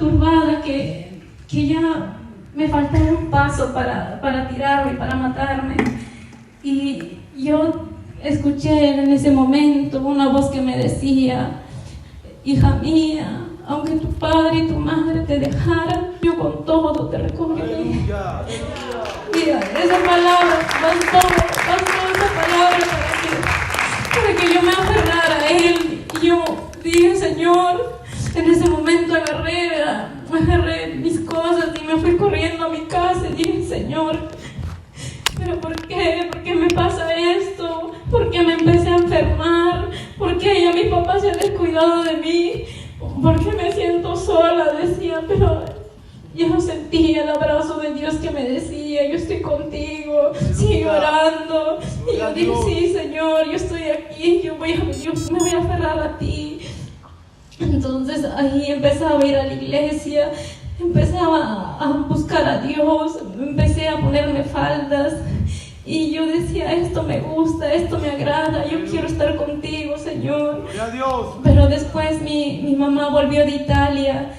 turbada que ya me faltaba un paso para tirarme, para matarme. Y yo escuché en ese momento una voz que me decía: hija mía, aunque tu padre y tu madre te dejaran, yo con todo te recogeré. Mira, esa palabra bastó esa palabra para que yo me aferrara a él. Y yo dije: Señor, en ese momento agarré mis cosas y me fui corriendo a mi casa y dije: Señor, ¿pero por qué? ¿Por qué me pasa esto? ¿Por qué me empecé a enfermar? ¿Por qué ya mi papá se ha descuidado de mí? ¿Por qué me siento sola? Decía, pero yo sentía el abrazo de Dios que me decía: yo estoy contigo, sigue orando. Y yo dije: sí, Señor, yo estoy aquí, yo me voy a aferrar a ti. Entonces ahí empezaba a ir a la iglesia, empezaba a buscar a Dios, empecé a ponerme faldas y yo decía: esto me gusta, esto me agrada, yo quiero estar contigo, Señor. Pero después mi mamá volvió de Italia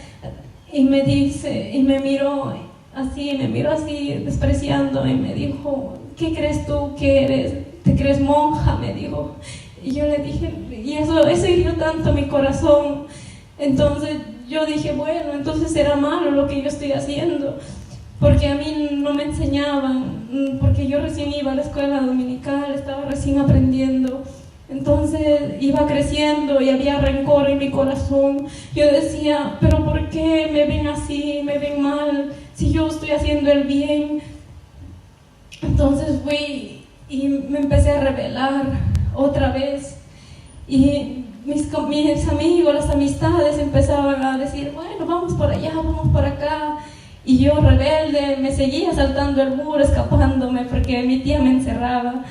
y me miró así despreciando y me dijo: ¿qué crees tú que eres? ¿Te crees monja?, me dijo. Y yo le dije, y eso hirió tanto mi corazón. Entonces yo dije: bueno, entonces era malo lo que yo estoy haciendo, porque a mí no me enseñaban, porque yo recién iba a la escuela dominical, estaba recién aprendiendo. Entonces iba creciendo y había rencor en mi corazón. Yo decía: pero ¿por qué me ven así, me ven mal, si yo estoy haciendo el bien? Entonces fui y me empecé a rebelar otra vez, y mis amigos, las amistades empezaban a decir: bueno, vamos por allá, vamos por acá. Y yo, rebelde, me seguía saltando el muro, escapándome porque mi tía me encerraba.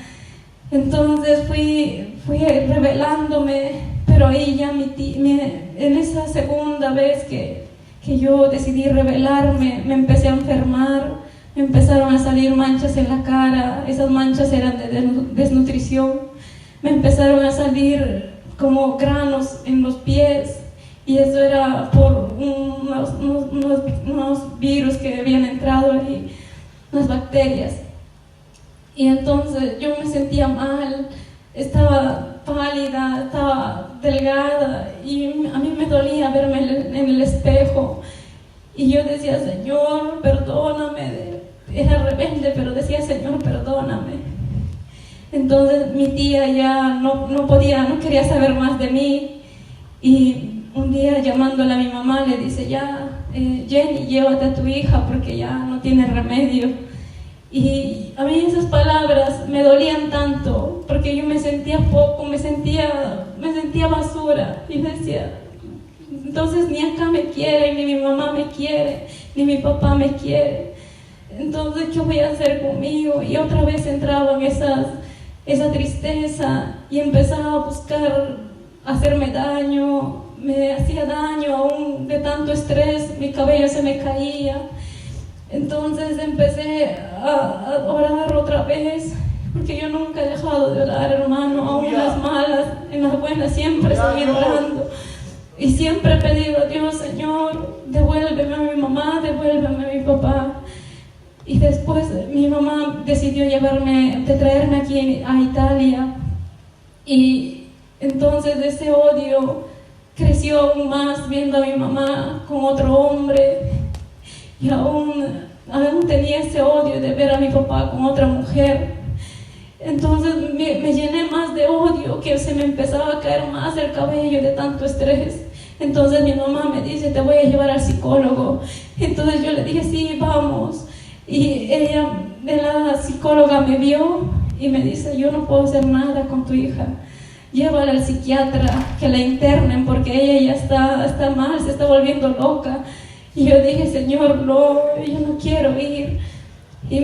Entonces fui rebelándome, pero ahí ya en esa segunda vez que yo decidí rebelarme, me empecé a enfermar, me empezaron a salir manchas en la cara. Esas manchas eran de desnutrición. Me empezaron a salir como granos en los pies, y eso era por unos virus que habían entrado ahí, unas bacterias. Y entonces yo me sentía mal, estaba pálida, estaba delgada, y a mí me dolía verme en el espejo. Y yo decía: Señor, perdóname. Era rebelde, pero decía: Señor, perdóname. Entonces mi tía ya no quería saber más de mí, y un día, llamándola a mi mamá, le dice: ya, Jenny, llévate a tu hija porque ya no tiene remedio. Y a mí esas palabras me dolían tanto, porque yo me sentía poco, me sentía basura, y decía: entonces ni acá me quieren, ni mi mamá me quiere, ni mi papá me quiere. Entonces, ¿qué voy a hacer conmigo? Y otra vez entraba en esa tristeza, y empezaba a buscar hacerme daño. Me hacía daño aún de tanto estrés, mi cabello se me caía. Entonces empecé a orar otra vez, porque yo nunca he dejado de orar, hermano, aún en las malas, en las buenas siempre seguí orando. Y siempre he pedido a Dios: Señor, devuélveme a mi mamá, devuélveme a mi papá. Y después mi mamá decidió traerme aquí a Italia, y entonces ese odio creció aún más, viendo a mi mamá con otro hombre, y aún tenía ese odio de ver a mi papá con otra mujer. Entonces me llené más de odio, que se me empezaba a caer más el cabello de tanto estrés. Entonces mi mamá me dice: te voy a llevar al psicólogo. Entonces yo le dije: sí, vamos. Y la psicóloga me vio y me dice: yo no puedo hacer nada con tu hija, llévala al psiquiatra, que la internen, porque ella ya está mal, se está volviendo loca. Y yo dije: Señor, no, yo no quiero ir. Y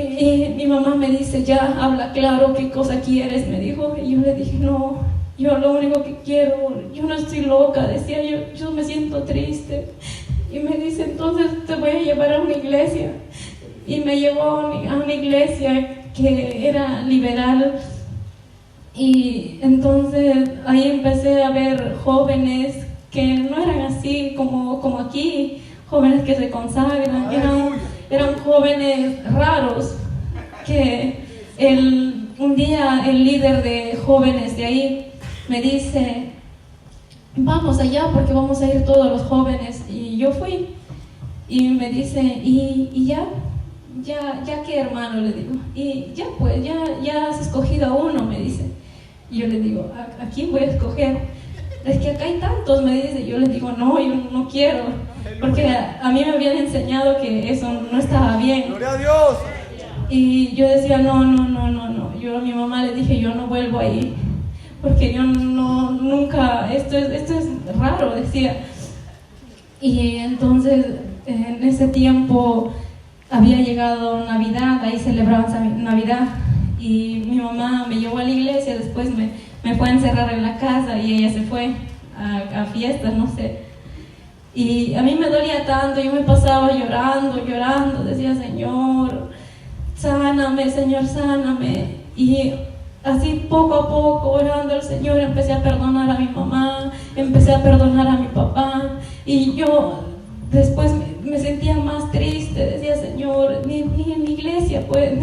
mi mamá me dice: ya, habla claro, ¿qué cosa quieres?, me dijo. Y yo le dije: no, yo lo único que quiero, yo no estoy loca, decía yo me siento triste. Y me dice: entonces te voy a llevar a una iglesia. Y me llevó a una iglesia que era liberal. Y entonces ahí empecé a ver jóvenes que no eran así como aquí, jóvenes que se consagran, eran jóvenes raros, que un día el líder de jóvenes de ahí me dice, vamos allá porque vamos a ir todos los jóvenes, y yo fui, y me dice, ¿y ya qué, hermano? Le digo, y ya pues, ya has escogido a uno, me dice. Y yo le digo, ¿a quién voy a escoger? Es que acá hay tantos, me dice. Yo le digo, no, yo no quiero, porque a mí me habían enseñado que eso no estaba bien. ¡Gloria a Dios! Y yo decía, no. Yo a mi mamá le dije, yo no vuelvo ahí, porque yo nunca, esto es raro, decía. Y entonces, en ese tiempo había llegado Navidad, ahí celebraban Navidad, y mi mamá me llevó a la iglesia, después me fue a encerrar en la casa y ella se fue a fiestas, no sé. Y a mí me dolía tanto, yo me pasaba llorando, decía, Señor, sáname, Señor, sáname. Y así poco a poco, orando al Señor, empecé a perdonar a mi mamá, empecé a perdonar a mi papá, y yo después me sentía más triste, decía, Señor, ni en la iglesia puede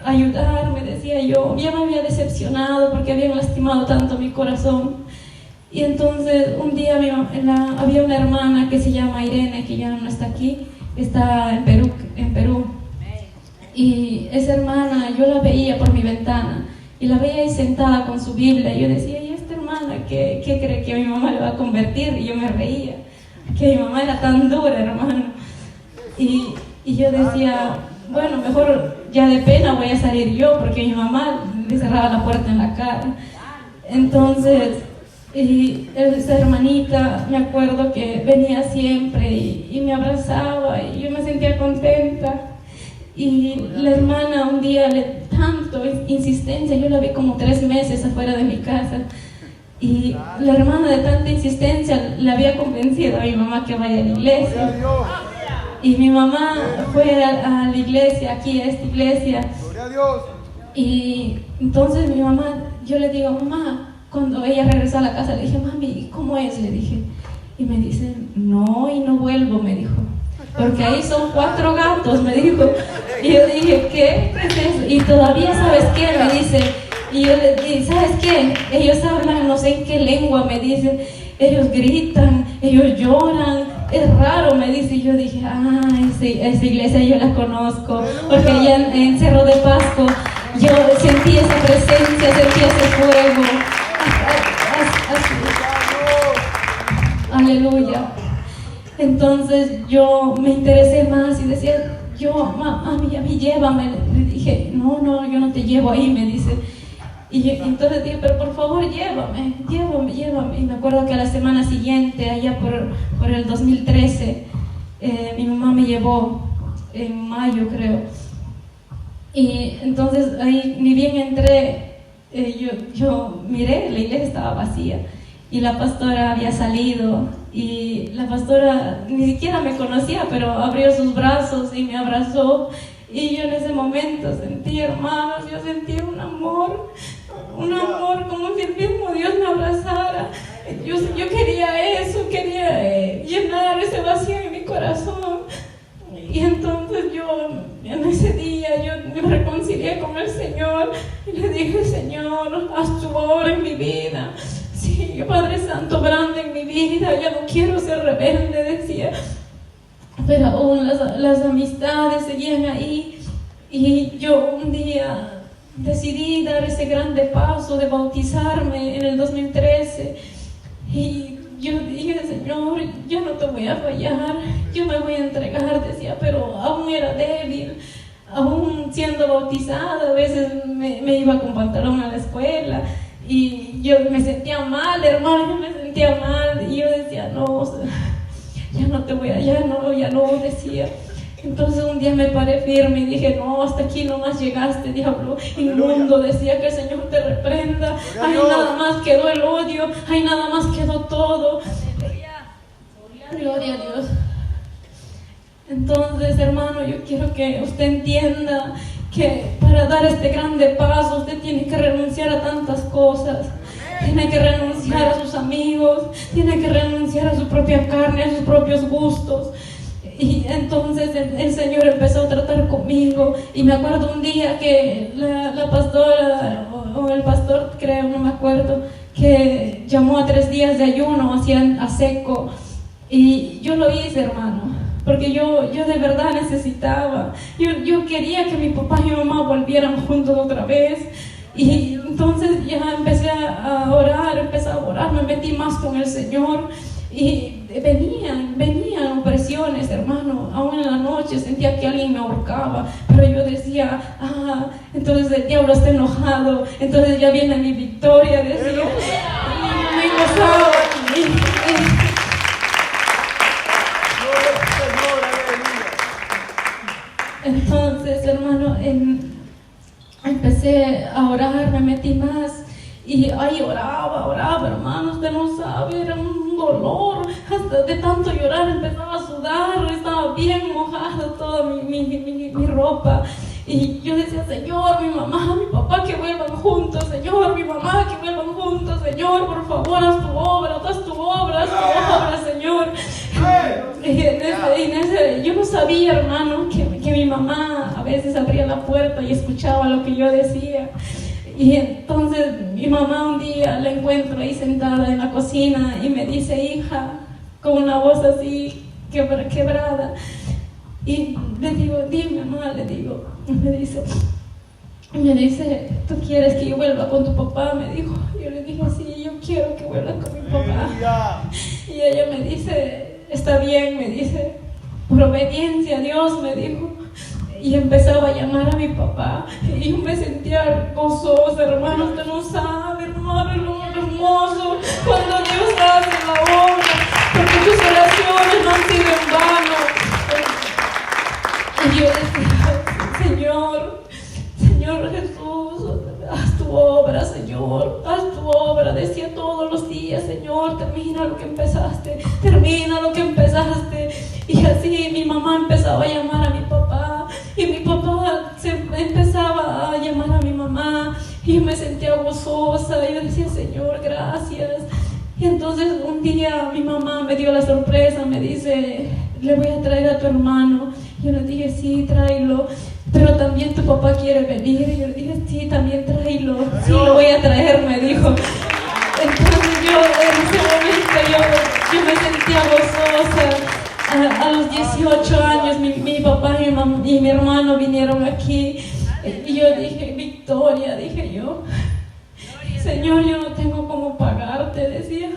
ayudarme, decía yo. Ya me había decepcionado porque habían lastimado tanto mi corazón. Y entonces un día había una hermana que se llama Irene, que ya no está aquí, está en Perú. Y esa hermana yo la veía por mi ventana, y la veía ahí sentada con su Biblia, y yo decía, ¿y esta hermana qué cree que mi mamá le va a convertir? Y yo me reía, que mi mamá era tan dura, hermano. Y yo decía, bueno, mejor ya de pena voy a salir yo, porque mi mamá le cerraba la puerta en la cara. Entonces, y esa hermanita, me acuerdo que venía siempre y me abrazaba, y yo me sentía contenta. Y la hermana un día, tanto insistencia, yo la vi como 3 meses afuera de mi casa, y la hermana de tanta insistencia le había convencido a mi mamá que vaya a la iglesia. Y mi mamá fue a la iglesia, aquí a esta iglesia. Y entonces mi mamá, yo le digo, mamá, cuando ella regresó a la casa, le dije, mami, ¿cómo es? Le dije. Y me dice, no, y no vuelvo, me dijo, porque ahí son 4 gatos, me dijo. Y yo dije, ¿qué es eso? Y todavía, ¿sabes qué? Me dice. Y yo le dije, ¿sabes qué? Ellos hablan no sé en qué lengua, me dicen. Ellos gritan, ellos lloran, es raro, me dice. Y yo dije, esa iglesia yo la conozco, porque allá en Cerro de Pasco yo sentí esa presencia, sentí ese fuego. Aleluya. Entonces yo me interesé más y decía, mami, a mí llévame. Le dije, no, yo no te llevo ahí, me dice. Y entonces dije, pero por favor llévame. Y me acuerdo que a la semana siguiente, allá por el 2013, mi mamá me llevó, en mayo creo. Y entonces ahí, ni bien entré, yo miré, la iglesia estaba vacía. Y la pastora había salido, y la pastora ni siquiera me conocía, pero abrió sus brazos y me abrazó. Y yo en ese momento sentí, hermanos, yo sentí un amor como si el mismo Dios me abrazara. Yo quería eso, quería llenar ese vacío en mi corazón. Y entonces yo, en ese día, yo me reconcilié con el Señor y le dije, Señor, haz tu obra en mi vida. Sí, Padre Santo, grande en mi vida, ya no quiero ser rebelde, decía. Pero aún las amistades seguían ahí. Y yo un día decidí dar ese grande paso de bautizarme en el 2013. Y yo dije, Señor, yo no te voy a fallar, yo me voy a entregar, decía, pero aún era débil. Aún siendo bautizada, a veces me iba con pantalón a la escuela. Y yo me sentía mal, hermano, yo me sentía mal. Y yo decía, no, ya no, decía. Entonces un día me paré firme y dije, no, hasta aquí nomás llegaste, diablo inmundo. Decía, que el Señor te reprenda. Ahí nada más quedó el odio, ahí nada más quedó todo. Gloria a Dios. Entonces, hermano, yo quiero que usted entienda que para dar este grande paso usted tiene que renunciar a tantas cosas. tiene que renunciar a sus amigos, tiene que renunciar a su propia carne, a sus propios gustos. Y entonces el Señor empezó a tratar conmigo, y me acuerdo un día que la pastora o el pastor, creo, no me acuerdo, que llamó a 3 días de ayuno a seco, y yo lo hice, hermano, porque yo de verdad necesitaba, yo quería que mi papá y mi mamá volvieran juntos otra vez. Y entonces ya empecé a orar, me metí más con el Señor, y venían opresiones, hermano. Aún en la noche sentía que alguien me ahorcaba, pero yo decía, entonces el diablo está enojado, entonces ya viene mi victoria, decía, y me gozaba. Entonces, hermano, empecé a orar, me metí más, y ahí oraba, hermano, usted no sabe, era un dolor, hasta de tanto llorar empezaba a sudar, estaba bien mojada toda mi ropa, y yo decía, Señor, mi mamá, mi papá, que vuelvan juntos, Señor, mi mamá, que vuelvan juntos, Señor, por favor, haz tu obra, Señor. Y yo no sabía, hermano, que mi mamá a veces abría la puerta y escuchaba lo que yo decía. Y entonces mi mamá un día la encuentro ahí sentada en la cocina y me dice, hija, con una voz así quebrada. Y le digo, dime, mamá, le digo. Y me dice, ¿tú quieres que yo vuelva con tu papá? Me dijo. Yo le dije, sí, yo quiero que vuelva con mi papá. Y ella me dice, está bien, me dice, por obediencia a Dios, me dijo. Y empezaba a llamar a mi papá, y yo me sentía gozosa, hermano, usted no sabe, hermano, es lo hermoso cuando Dios hace la obra, porque tus oraciones no han sido en vano. Y yo decía, Señor Jesús, haz tu obra, Señor, haz tu obra, decía todos los días, Señor, termina lo que empezaste. Y así mi mamá empezaba a llamar a mi papá, y mi papá empezaba a llamar a mi mamá, y yo me sentía gozosa, y yo decía, Señor, gracias. Y entonces un día mi mamá me dio la sorpresa, me dice, le voy a traer a tu hermano. Yo le dije, sí, tráelo, pero también tu papá quiere venir. Y yo le dije, sí, también tráelo. Sí, lo voy a traer, me dijo. Entonces yo en ese momento yo me sentía gozosa. A los 18 años mi papá y mi hermano vinieron aquí, y yo dije, victoria, dije yo. Señor, yo no tengo cómo pagarte, decía.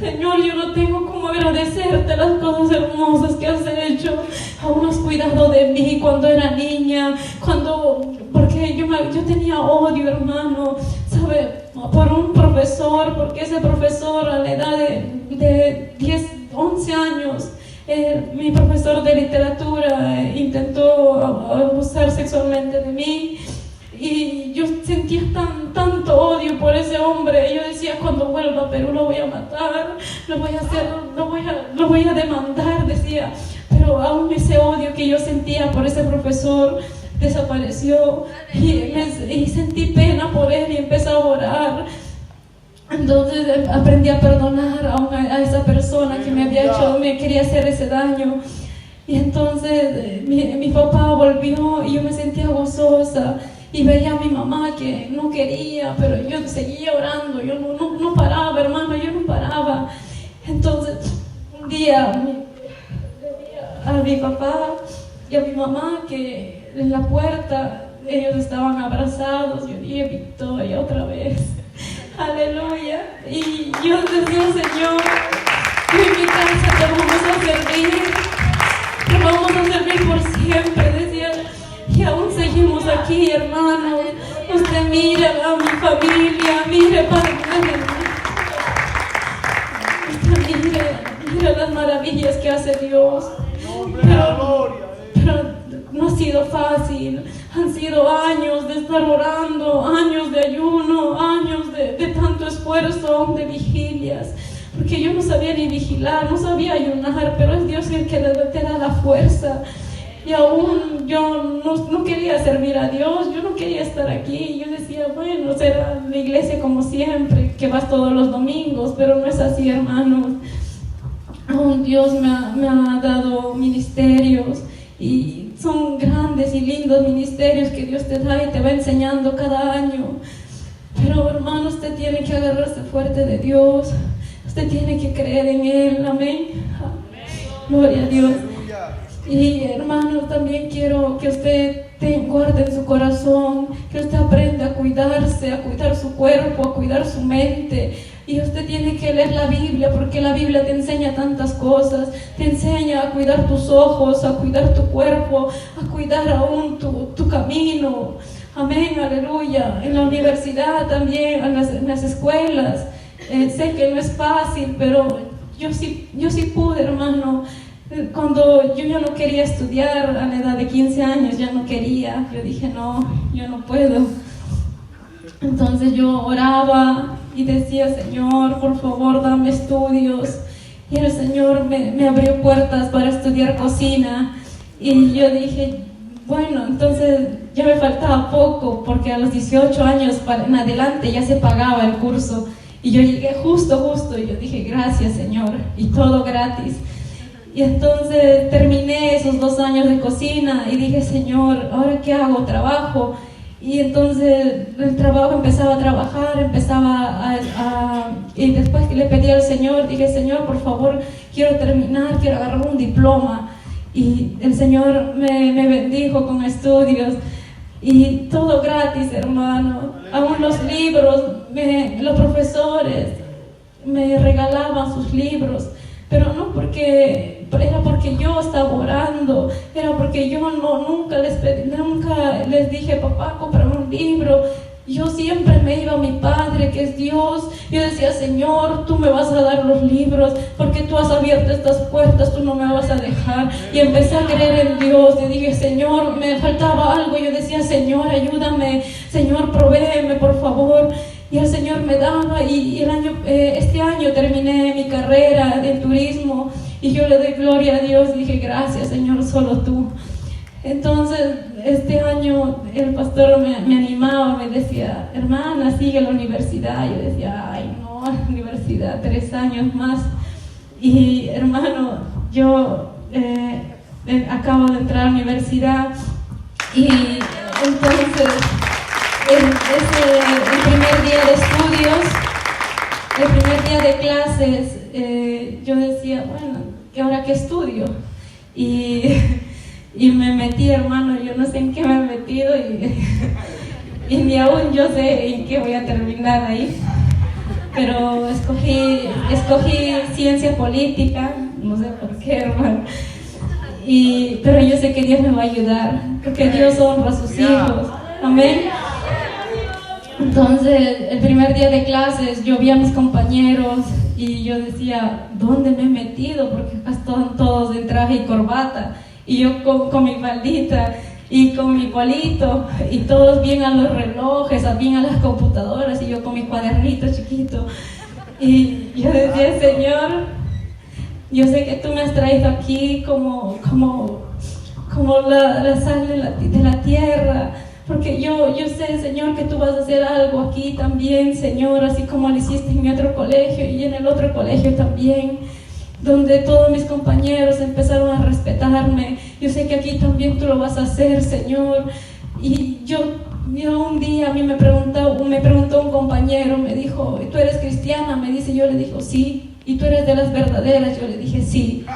Señor, yo no tengo cómo agradecerte las cosas hermosas que has hecho. Aún has cuidado de mí cuando era niña, porque yo tenía odio, hermano, ¿sabe? Por un profesor, porque ese profesor a la edad de 10, 11 años, mi profesor de literatura intentó abusar sexualmente de mí. Y yo sentía tanto odio por ese hombre. Yo decía, cuando vuelva a Perú lo voy a matar, lo voy a demandar, decía. Pero aún ese odio que yo sentía por ese profesor desapareció, y sentí pena por él y empecé a orar. Entonces aprendí a perdonar a esa persona que me quería hacer ese daño. Y entonces mi papá volvió y yo me sentía gozosa. Y veía a mi mamá que no quería, pero yo seguía orando, yo no paraba, hermano, yo no paraba. Entonces, un día a mi papá y a mi mamá, que en la puerta ellos estaban abrazados, yo dije, victoria otra vez, aleluya. Y yo decía, Señor, en mi casa te vamos a servir por siempre, decía. Y aún seguimos aquí, hermanos. Usted mire a mi familia, mire las maravillas que hace Dios. Pero no ha sido fácil. Han sido años de estar orando, años de ayuno, años de tanto esfuerzo, de vigilias. Porque yo no sabía ni vigilar, no sabía ayunar, pero es Dios el que te da la fuerza. y aún yo no quería servir a Dios, yo no quería estar aquí. Yo decía, bueno, será la iglesia como siempre, que vas todos los domingos, pero no es así, hermanos. Aún Dios me ha dado ministerios, y son grandes y lindos ministerios que Dios te da y te va enseñando cada año. Pero hermano, usted tiene que agarrarse fuerte de Dios, usted tiene que creer en Él, amén. Gloria a Dios. Y hermano, también quiero que usted guarde en su corazón, que usted aprenda a cuidarse, a cuidar su cuerpo, a cuidar su mente. Y usted tiene que leer la Biblia, porque la Biblia te enseña tantas cosas. Te enseña a cuidar tus ojos, a cuidar tu cuerpo, a cuidar aún tu camino. Amén, aleluya. En la universidad también, en las escuelas. Sé que no es fácil, pero yo sí pude, hermano. Cuando yo ya no quería estudiar a la edad de 15 años, ya no quería. Yo dije, no, yo no puedo. Entonces yo oraba y decía, Señor, por favor, dame estudios. Y el Señor me abrió puertas para estudiar cocina. Y yo dije, bueno, entonces ya me faltaba poco, porque a los 18 años en adelante ya se pagaba el curso. Y yo llegué justo, y yo dije, gracias, Señor, y todo gratis. Y entonces terminé esos 2 años de cocina y dije, Señor, ¿ahora qué hago? Trabajo. Y entonces el trabajo empezaba a trabajar, y después que le pedí al Señor, dije, Señor, por favor, quiero terminar, quiero agarrar un diploma. Y el Señor me bendijo con estudios y todo gratis, hermano. Aún los libros, los profesores me regalaban sus libros, pero no porque era porque yo estaba orando, era porque yo nunca les dije, papá, cómprame un libro. Yo siempre me iba a mi Padre, que es Dios. Yo decía, Señor, tú me vas a dar los libros, porque tú has abierto estas puertas, tú no me vas a dejar. Y empecé a creer en Dios, y dije, Señor, me faltaba algo. Yo decía, Señor, ayúdame, Señor, provéeme, por favor. Y el Señor me daba, y este año terminé mi carrera de turismo, y yo le doy gloria a Dios. Dije, gracias, Señor, solo tú. Entonces, este año el pastor me animaba, me decía, hermana, sigue la universidad. Yo decía, ay, no, la universidad, 3 años más. Y hermano, yo acabo de entrar a la universidad, y entonces el primer día de estudios, el primer día de clases, yo decía, bueno, ¿y ahora qué estudio? Y me metí, hermano, yo no sé en qué me he metido, y ni aún yo sé en qué voy a terminar ahí. Pero escogí ciencia política, no sé por qué, hermano. Pero yo sé que Dios me va a ayudar, porque Dios honra a sus hijos. Amén. Entonces, el primer día de clases, yo vi a mis compañeros y yo decía, ¿dónde me he metido? Porque acá están todos en traje y corbata, y yo con mi faldita y con mi palito, y todos bien a los relojes, bien a las computadoras, y yo con mi cuadernito chiquito. Y yo decía, Señor, yo sé que tú me has traído aquí como la sal de la tierra, porque yo sé, Señor, que tú vas a hacer algo aquí también, Señor, así como lo hiciste en mi otro colegio y en el otro colegio también, donde todos mis compañeros empezaron a respetarme. Yo sé que aquí también tú lo vas a hacer, Señor. Y yo un día a mí me preguntó un compañero, me dijo, ¿tú eres cristiana? Me dice, yo le dije, sí. ¿Y tú eres de las verdaderas? Yo le dije, sí.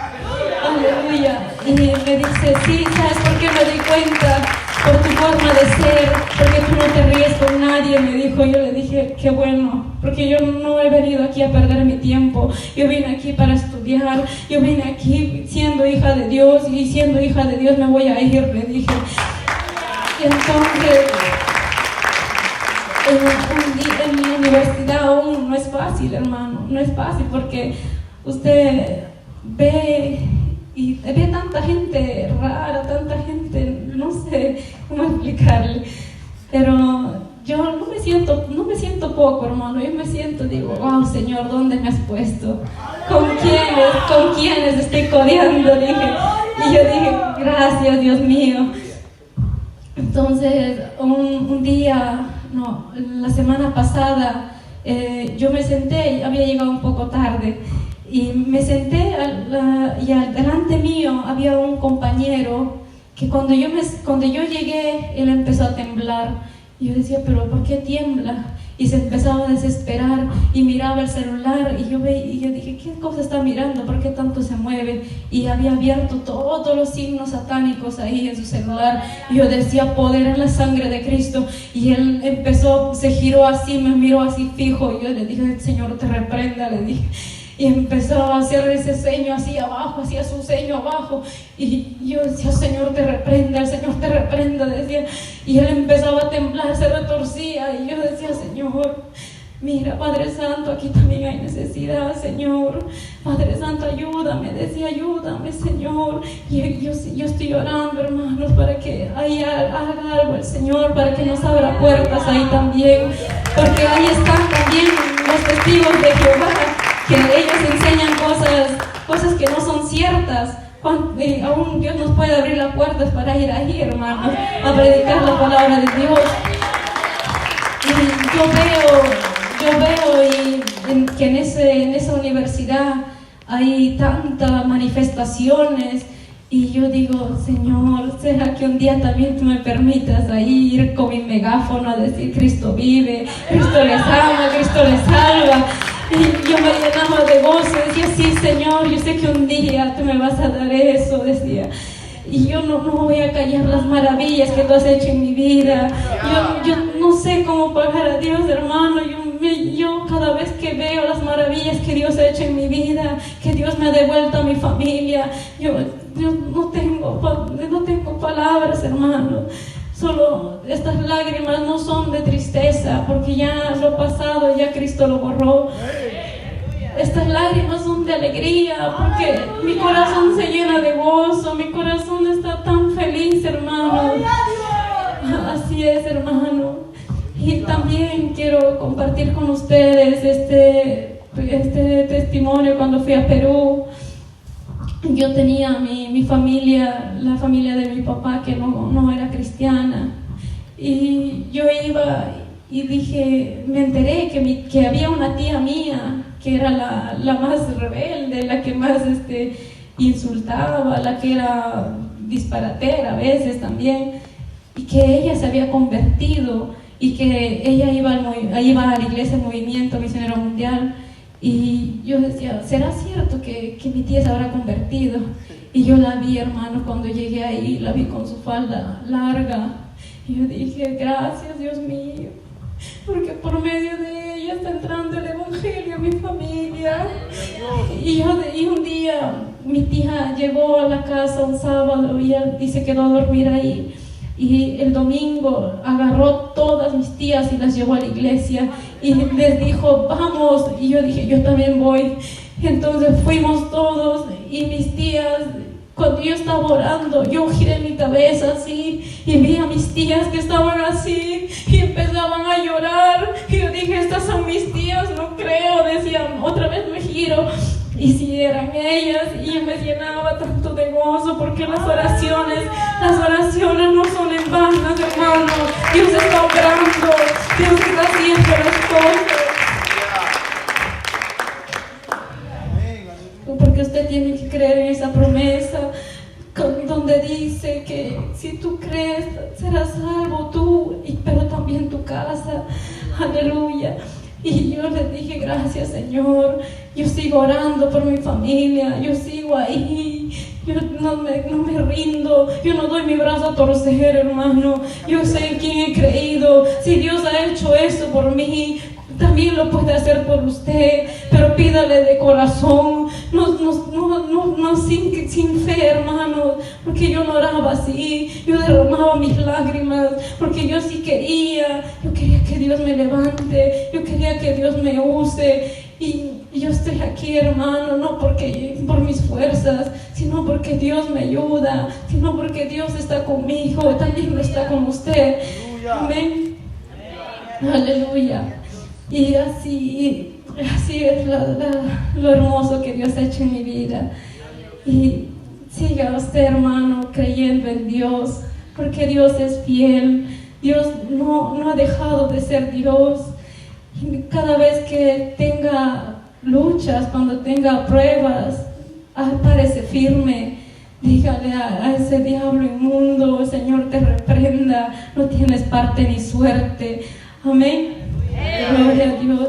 Aleluya. Y me dice, sí, ¿sabes por qué me di cuenta? Por tu forma de ser, porque tú no te ríes con nadie, me dijo. Yo le dije, qué bueno, porque yo no he venido aquí a perder mi tiempo. Yo vine aquí para estudiar, yo vine aquí siendo hija de Dios, y siendo hija de Dios me voy a ir, le dije. Y entonces, en la universidad aún no es fácil, hermano, no es fácil, porque usted ve tanta gente rara, tanta gente, no sé cómo explicarle, pero yo no me siento poco, hermano. Yo me siento, digo, wow, Señor, ¿dónde me has puesto? ¿Con quiénes estoy codeando? Dije, y yo dije, gracias, Dios mío. Entonces, un día, no, la semana pasada, yo me senté, había llegado un poco tarde, y me senté y delante mío había un compañero que cuando yo llegué, él empezó a temblar. Y yo decía, pero ¿por qué tiembla? Y se empezaba a desesperar y miraba el celular y yo dije, ¿qué cosa está mirando? ¿Por qué tanto se mueve? Y había abierto todos los signos satánicos ahí en su celular. Y yo decía, poder en la sangre de Cristo. Y él se giró así, me miró así fijo. Y yo le dije, Señor, te reprenda, le dije. Y empezó a hacer ese ceño así abajo, hacía su ceño abajo. Y yo decía, Señor, te reprenda, el Señor te reprenda, decía. Y él empezaba a temblar, se retorcía. Y yo decía, Señor, mira, Padre Santo, aquí también hay necesidad, Señor. Padre Santo, ayúdame, decía, ayúdame, Señor. Y yo estoy orando, hermanos, para que ahí haga algo el Señor, para que nos abra puertas ahí también. Porque ahí están también los testigos de Jehová, que ellos enseñan cosas que no son ciertas. Aún Dios nos puede abrir las puertas para ir ahí, hermanos, a predicar la palabra de Dios. Y yo veo que en esa universidad hay tantas manifestaciones. Y yo digo, Señor, ¿será que un día también tú me permitas ahí ir con mi megáfono a decir, Cristo vive, Cristo les ama, Cristo les salva? Y yo me llenaba de gozo, decía, sí, Señor, yo sé que un día tú me vas a dar eso, decía. Y yo no voy a callar las maravillas que tú has hecho en mi vida. Yo no sé cómo pagar a Dios, hermano. Yo cada vez que veo las maravillas que Dios ha hecho en mi vida, que Dios me ha devuelto a mi familia, yo no tengo palabras, hermano. Solo estas lágrimas no son de tristeza, porque ya lo pasado, ya Cristo lo borró. Estas lágrimas son de alegría, porque mi corazón se llena de gozo, mi corazón está tan feliz, hermano. Así es, hermano. Y también quiero compartir con ustedes este testimonio cuando fui a Perú. Yo tenía mi familia, la familia de mi papá, que no era cristiana. Y yo iba y dije, me enteré que había una tía mía que era la más rebelde, la que más insultaba, la que era disparatera a veces también, y que ella se había convertido y que ella iba a la iglesia Movimiento Misionero Mundial. Y yo decía, ¿será cierto que mi tía se habrá convertido? Y yo la vi, hermano, cuando llegué ahí, la vi con su falda larga. Y yo dije, gracias, Dios mío, porque por medio de ella está entrando el evangelio a mi familia. Y un día mi tía llegó a la casa un sábado y se quedó a dormir ahí. Y el domingo agarró todas mis tías y las llevó a la iglesia y les dijo, vamos. Y yo dije, yo también voy. Entonces fuimos todos y mis tías, cuando yo estaba orando, yo giré mi cabeza así y vi a mis tías que estaban así y empezaban a llorar. Y yo dije, estas son mis tías, no creo. Decían, otra vez me giro. Y si eran ellas, y yo me llenaba tanto de gozo, porque las oraciones no son en vano, hermano. Dios está obrando, Dios está haciendo las cosas. Porque usted tiene que creer en esa promesa, donde dice que si tú crees, serás salvo tú, pero también tu casa. Aleluya. Y yo les dije, gracias, Señor. Yo sigo orando por mi familia, yo sigo ahí, yo no me rindo, yo no doy mi brazo a torcer, hermano. Yo sé en quién he creído. Si Dios ha hecho eso por mí, también lo puede hacer por usted, pero pídale de corazón, no sin fe, hermanos, porque yo no oraba así, yo derramaba mis lágrimas, porque yo sí quería, yo quería que Dios me levante, yo quería que Dios me use. Y yo estoy aquí, hermano, no por mis fuerzas, sino porque Dios me ayuda, sino porque Dios está conmigo, también está con usted. Amén. Aleluya. Y así es lo hermoso que Dios ha hecho en mi vida. Y siga usted, hermano, creyendo en Dios, porque Dios es fiel. Dios no ha dejado de ser Dios. Y cada vez que tenga luchas, cuando tenga pruebas, parece firme. Dígale a ese diablo inmundo: el Señor te reprenda, no tienes parte ni suerte. Amén. Gloria a Dios.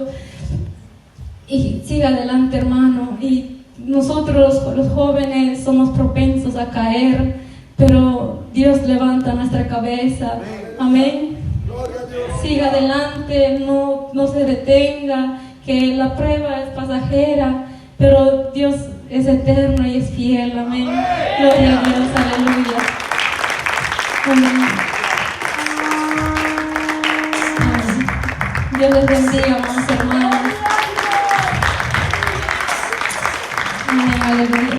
Y siga adelante, hermano. Y nosotros, los jóvenes, somos propensos a caer, pero Dios levanta nuestra cabeza. Amén. Siga adelante, no se detenga, que la prueba es pasajera, pero Dios es eterno y es fiel. Amén. Gloria a Dios, aleluya. Amén. Amén. Dios les bendiga, amados hermanos. Amén, aleluya.